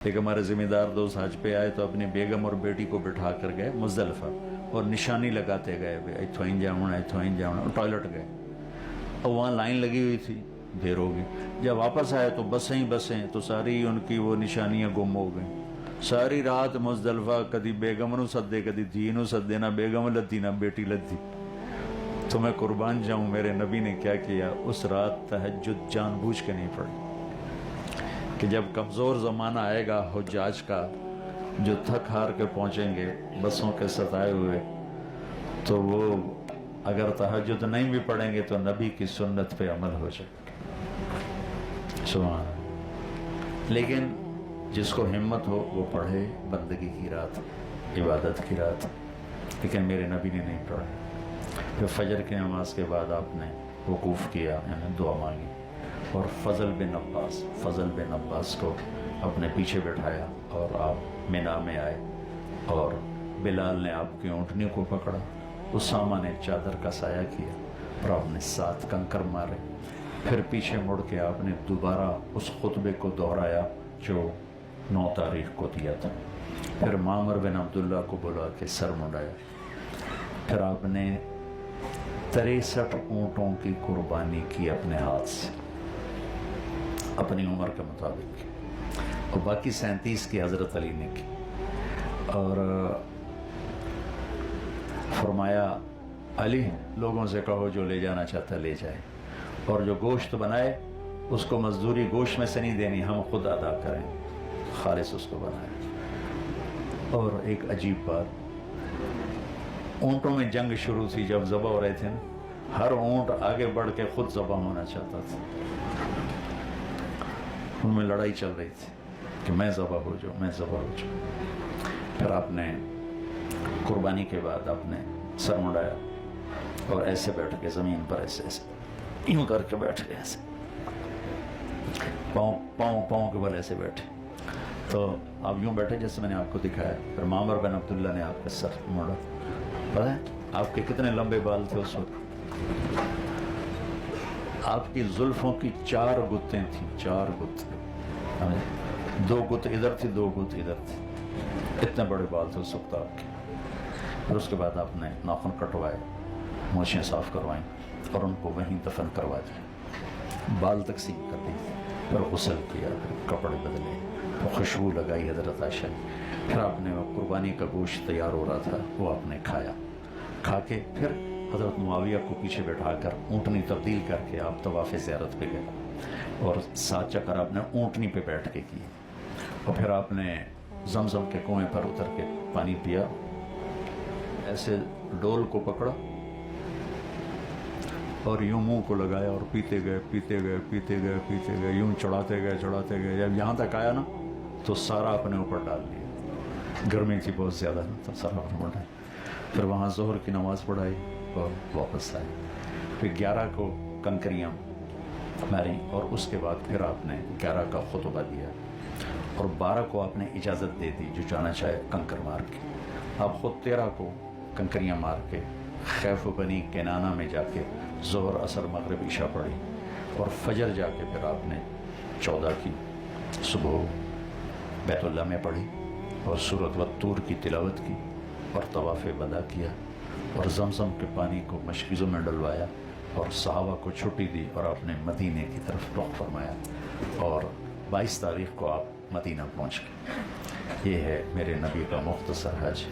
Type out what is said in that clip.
ایک ہمارے ذمہ دار دوست حج پہ آئے تو اپنی بیگم اور بیٹی کو بٹھا کر گئے مزدلفہ اور نشانی لگاتے گئے اتوں ہی جاؤنا اتوں ہی جاؤنا، ٹوائلٹ گئے اور وہاں لائن لگی ہوئی تھی، دیر ہو گئی۔ جب واپس آئے تو بسیں ہی بسیں، تو ساری ان کی وہ نشانیاں گم ہو گئیں۔ ساری رات مزدلفہ کدی بیگم نو سدے کدی دھی نو سدے، نہ بیگم لدھی نہ بیٹی لدھی۔ تو میں قربان جاؤں میرے نبی نے کیا کیا، اس رات تہجد جان بوجھ کے نہیں پڑھی کہ جب کمزور زمانہ آئے گا حجاج کا، جو تھک ہار کے پہنچیں گے بسوں کے ستائے ہوئے، تو وہ اگر تہجد نہیں بھی پڑھیں گے تو نبی کی سنت پہ عمل ہو جائے گا۔ سبحان اللہ۔ لیکن جس کو ہمت ہو وہ پڑھے، بندگی کی رات، عبادت کی رات، لیکن میرے نبی نے نہیں پڑھا۔ پھر فجر کی نماز کے بعد آپ نے وقوف کیا، یعنی دعا مانگی، اور فضل بن عباس کو اپنے پیچھے بٹھایا اور آپ مینا میں آئے، اور بلال نے آپ کی اونٹنی کو پکڑا، اسامہ نے چادر کا سایہ کیا اور آپ نے 7 کنکر مارے۔ پھر پیچھے مڑ کے آپ نے دوبارہ اس خطبے کو دہرایا جو 9 تاریخ کو دیا تھا۔ پھر معمر بن عبداللہ کو بلا کے سر منڈایا۔ پھر آپ نے 63 اونٹوں کی قربانی کی اپنے ہاتھ سے، اپنی عمر کے مطابق کی، اور باقی 37 کی حضرت علی نے کی، اور فرمایا علی لوگوں سے کہو جو لے جانا چاہتا لے جائے، اور جو گوشت بنائے اس کو مزدوری گوشت میں سے نہیں دینی، ہم خود ادا کریں، خالص اس کو بنائے۔ اور ایک عجیب بات، اونٹوں میں جنگ شروع تھی جب ذبح ہو رہے تھے نا، ہر اونٹ آگے بڑھ کے خود ذبح ہونا چاہتا تھا، ان میں لڑائی چل رہی تھی کہ میں ذبح ہو جاؤں، میں ذبح ہو جاؤں۔ پھر آپ نے قربانی کے بعد آپ نے سر مڑایا اور ایسے بیٹھ کے زمین پر ایسے یوں کر کے بیٹھ گئے، ایسے پاؤں کے بل ایسے بیٹھے، تو آپ یوں بیٹھے جیسے میں نے آپ کو دکھایا۔ پھر معمر بن عبداللہ نے آپ کا سر موڑا۔ پتہ ہے آپ کے کتنے لمبے بال تھے اس وقت؟ آپ کی زلفوں کی 4 گتیں تھیں، 4 گت، 2 گت ادھر تھی 2 گت ادھر تھی، اتنے بڑے بال تھے اس وقت آپ کے۔ پھر اس کے بعد آپ نے ناخن کٹوائے، مونچھیں صاف کروائیں اور ان کو وہیں دفن کروا دیا، بال تقسیم کر دی، پھر غسل کیا، پھر کپڑے بدلے، پھر خوشبو لگائی حضرت عائشہ نے۔ پھر آپ نے قربانی کا گوشت تیار ہو رہا تھا وہ آپ نے کھایا، کھا کے پھر حضرت معاویہ کو پیچھے بٹھا کر اونٹنی تبدیل کر کے آپ طواف زیارت پہ گئے، اور 7 چکر آپ نے اونٹنی پہ بیٹھ کے کیے، اور پھر آپ نے زمزم کے کنویں پر اتر کے پانی پیا، ایسے ڈول کو پکڑا اور یوں منہ کو لگایا اور پیتے گئے، یوں چڑھاتے گئے، جب یہاں تک آیا نا تو سارا اپنے اوپر ڈال لیا، گرمی تھی بہت زیادہ نا تو سارا اپنے اوپر ڈال۔ پھر وہاں ظہر کی نماز پڑھائی اور واپس آئے۔ پھر 11 کو کنکریاں ماری، اور اس کے بعد پھر آپ نے 11 کا خطبہ دیا، اور 12 کو آپ نے اجازت دے دی جو جانا چاہے کنکر مار کے۔ آپ خود 13 کو کنکریاں مار کے خیف بنی کنانہ میں جا کے ظہر اثر مغرب عشاء پڑھی، اور فجر جا کے پھر آپ نے 14 کی صبح بیت اللہ میں پڑھی، اور سورۃ والطور کی تلاوت کی، اور طواف ودا کیا، اور زمزم کے پانی کو مشکیزوں میں ڈلوایا، اور صحابہ کو چھٹی دی، اور آپ نے مدینے کی طرف رخ فرمایا، اور 22 تاریخ کو آپ مدینہ پہنچ گئے۔ یہ ہے میرے نبی کا مختصر حج۔